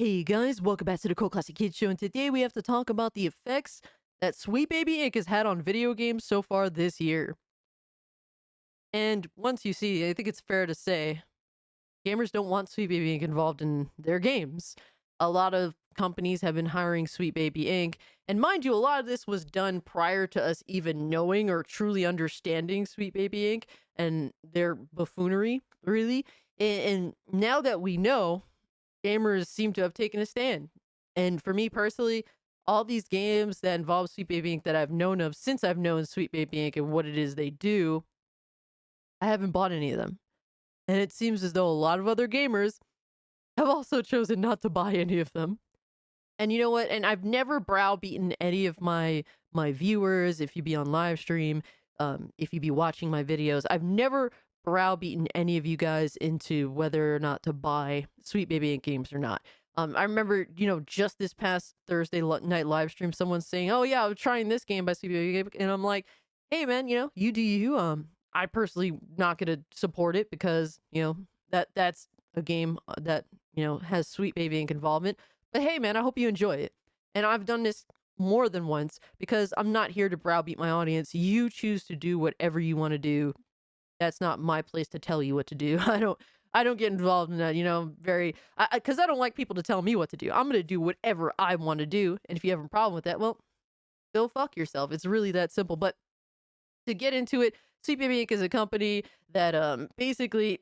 Hey guys, welcome back to the Cool Classic Kids Show, and today we have to talk about the effects that Sweet Baby Inc. has had on video games so far this year. And once you see, I think it's fair to say, gamers don't want Sweet Baby Inc. involved in their games. A lot of companies have been hiring Sweet Baby Inc. And mind you, a lot of this was done prior to us even knowing or truly understanding Sweet Baby Inc. and their buffoonery, really. And now that we know, gamers seem to have taken a stand. And for me personally, all these games that involve Sweet Baby Inc. that I've known of since I've known Sweet Baby Inc. and what it is they do, I haven't bought any of them. And it seems as though a lot of other gamers have also chosen not to buy any of them. And you know what? And I've never browbeaten any of my viewers. If you be on live stream, if you be watching my videos, I've never browbeaten any of you guys into whether or not to buy Sweet Baby Inc. games or not. I remember, just this past Thursday night live stream, someone saying, "Oh yeah, I was trying this game by Sweet Baby Inc." And I'm like, "Hey man, you do you. I personally not gonna support it because that's a game that has Sweet Baby Inc. involvement. But hey, man, I hope you enjoy it. And I've done this more than once because I'm not here to browbeat my audience. You choose to do whatever you want to do. That's not my place to tell you what to do. I don't get involved in that, very because I don't like people to tell me what to do. I'm gonna do whatever I want to do. And if you have a problem with that, well, go fuck yourself. It's really that simple. But to get into it, Sweet Baby Inc. is a company that basically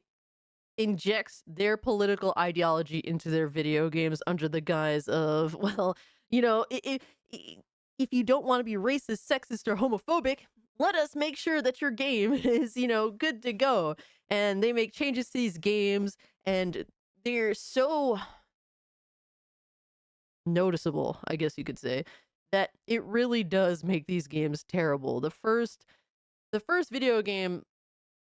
injects their political ideology into their video games under the guise of, well, if you don't want to be racist, sexist, or homophobic, let us make sure that your game is, good to go. And they make changes to these games, and they're so noticeable, I guess you could say, that it really does make these games terrible. The first video game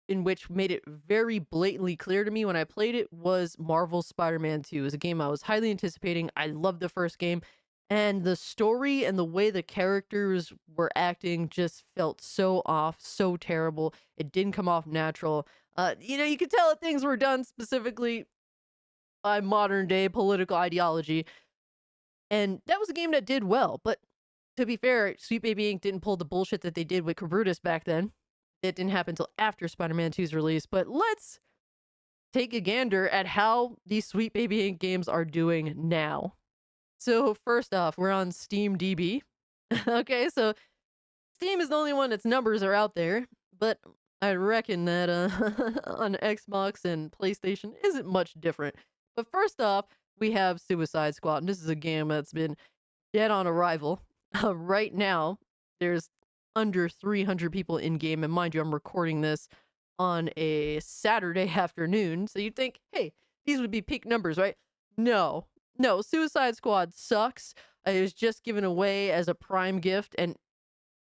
in which made it very blatantly clear to me when I played it was Marvel's Spider-Man 2. It was a game I was highly anticipating. I loved the first game, and the story and the way the characters were acting just felt so off, so terrible. It didn't come off natural. You could tell that things were done specifically by modern day political ideology, and that was a game that did well. But to be fair, Sweet Baby Inc. didn't pull the bullshit that they did with Brutus back then. It didn't happen until after Spider-Man 2's release, but let's take a gander at how these Sweet Baby Inc. games are doing now. So first off, we're on Steam DB. Okay, so Steam is the only one that's numbers are out there, but I reckon that on Xbox and PlayStation isn't much different. But first off, we have Suicide Squad, and this is a game that's been dead on arrival. Right now, there's under 300 people in game, and mind you, I'm recording this on a Saturday afternoon, so you'd think, hey, these would be peak numbers, right? No, no, Suicide Squad sucks. It was just given away as a Prime gift, and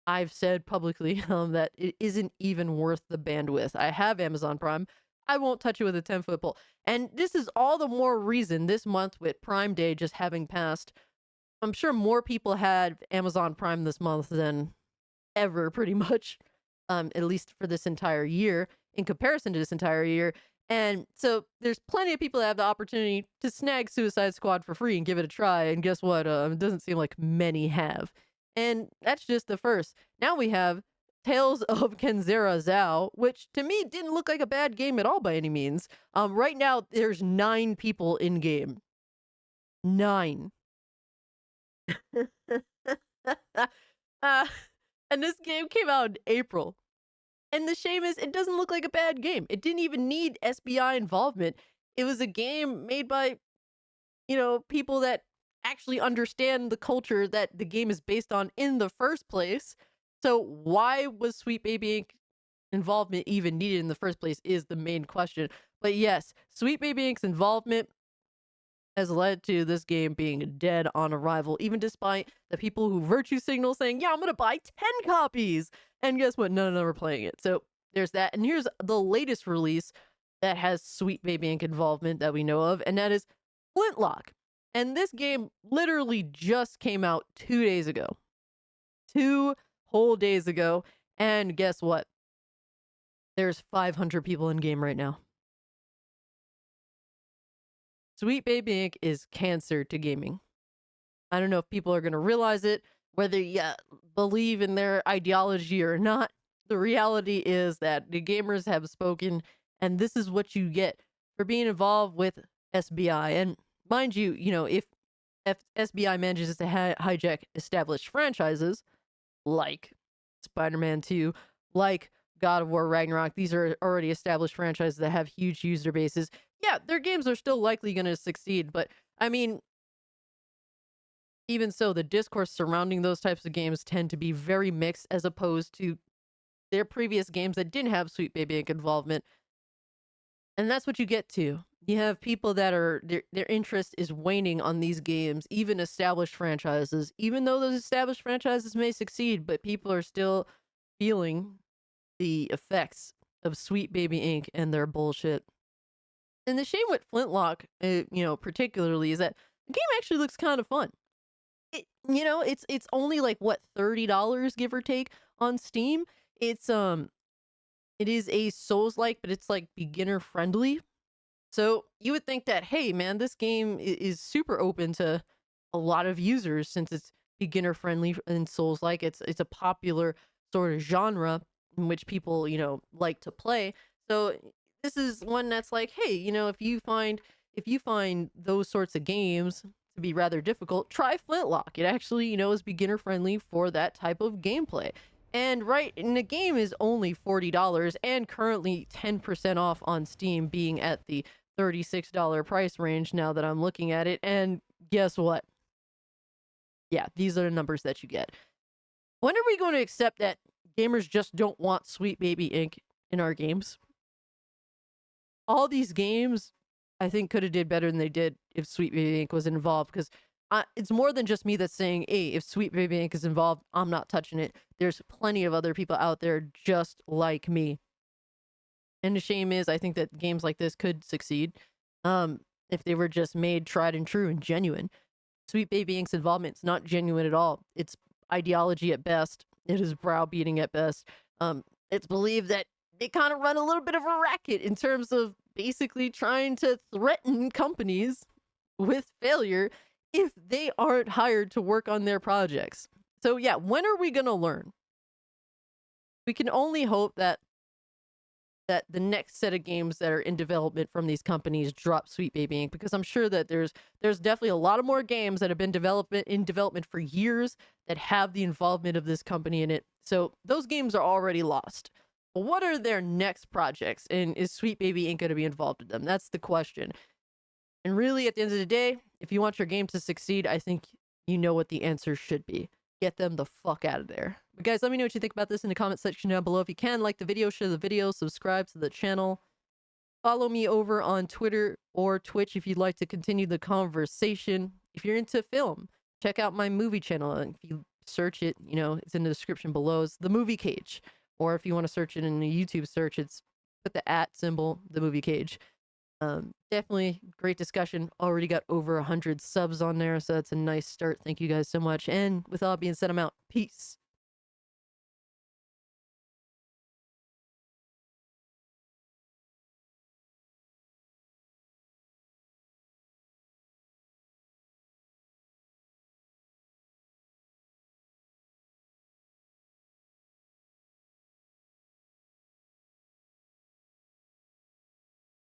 I've said publicly that it isn't even worth the bandwidth. I have Amazon Prime. I won't touch it with a 10-foot pole. And this is all the more reason this month with Prime Day just having passed. I'm sure more people had Amazon Prime this month than ever, pretty much, at least for this entire year, in comparison to this entire year. And so there's plenty of people that have the opportunity to snag Suicide Squad for free and give it a try. And guess what? It doesn't seem like many have. And that's just the first. Now we have Tales of Kenzera Zao, which to me didn't look like a bad game at all by any means. Right now, there's 9 people in game. 9. uh, and this game came out in April. And the shame is, it doesn't look like a bad game. It didn't even need SBI involvement. It was a game made by, people that actually understand the culture that the game is based on in the first place. So why was Sweet Baby Inc. involvement even needed in the first place is the main question. But yes, Sweet Baby Inc.'s involvement has led to this game being dead on arrival, even despite the people who virtue signal saying, yeah, I'm going to buy 10 copies. And guess what? None of them are playing it. So there's that. And here's the latest release that has Sweet Baby Inc. involvement that we know of, and that is Flintlock. And this game literally just came out 2 days ago. 2 whole days ago. And guess what? There's 500 people in game right now. Sweet Baby Inc. is cancer to gaming. I don't know if people are going to realize it, whether you believe in their ideology or not. The reality is that the gamers have spoken, and this is what you get for being involved with SBI. And mind you, if SBI manages to hijack established franchises like Spider-Man 2, like God of War Ragnarok, these are already established franchises that have huge user bases. Yeah, their games are still likely going to succeed, but I mean, even so, the discourse surrounding those types of games tend to be very mixed as opposed to their previous games that didn't have Sweet Baby Inc. involvement. And that's what you get to. You have people that are their interest is waning on these games, even established franchises, even though those established franchises may succeed, but people are still feeling the effects of Sweet Baby Inc. and their bullshit. And the shame with Flintlock, particularly, is that the game actually looks kind of fun. It's only like what, $30 give or take on Steam. It is a Souls-like, but it's like beginner friendly. So you would think that, hey man, this game is super open to a lot of users since it's beginner friendly and Souls-like. It's a popular sort of genre in which people, like to play. So this is one that's like, hey, if you find those sorts of games to be rather difficult, try Flintlock. It actually, is beginner friendly for that type of gameplay. And the game is only $40 and currently 10% off on Steam, being at the $36 price range now that I'm looking at it. And guess what? Yeah, these are the numbers that you get. When are we going to accept that gamers just don't want Sweet Baby Inc. in our games? All these games, I think, could have did better than they did if Sweet Baby Inc. was involved, because it's more than just me that's saying, hey, if Sweet Baby Inc. is involved, I'm not touching it. There's plenty of other people out there just like me. And the shame is, I think that games like this could succeed if they were just made tried and true and genuine. Sweet Baby Inc.'s involvement is not genuine at all. It's ideology at best. It is browbeating at best. It's believed that they kind of run a little bit of a racket in terms of basically trying to threaten companies with failure if they aren't hired to work on their projects. So yeah, when are we going to learn? We can only hope that the next set of games that are in development from these companies drop Sweet Baby Inc. Because I'm sure that there's definitely a lot of more games that have been in development for years that have the involvement of this company in it. So those games are already lost. But what are their next projects? And is Sweet Baby Inc. going to be involved in them? That's the question. And really, at the end of the day, if you want your game to succeed, I think you know what the answer should be. Get them the fuck out of there. But guys, let me know what you think about this in the comment section down below. If you can, like the video, share the video, subscribe to the channel. Follow me over on Twitter or Twitch if you'd like to continue the conversation. If you're into film, check out my movie channel. And if you search it, it's in the description below. It's The Movie Cage. Or if you want to search it in a YouTube search, it's put the @ symbol, The Movie Cage. Definitely great discussion. Already got over 100 subs on there, so that's a nice start. Thank you guys so much. And with all being said, I'm out. Peace.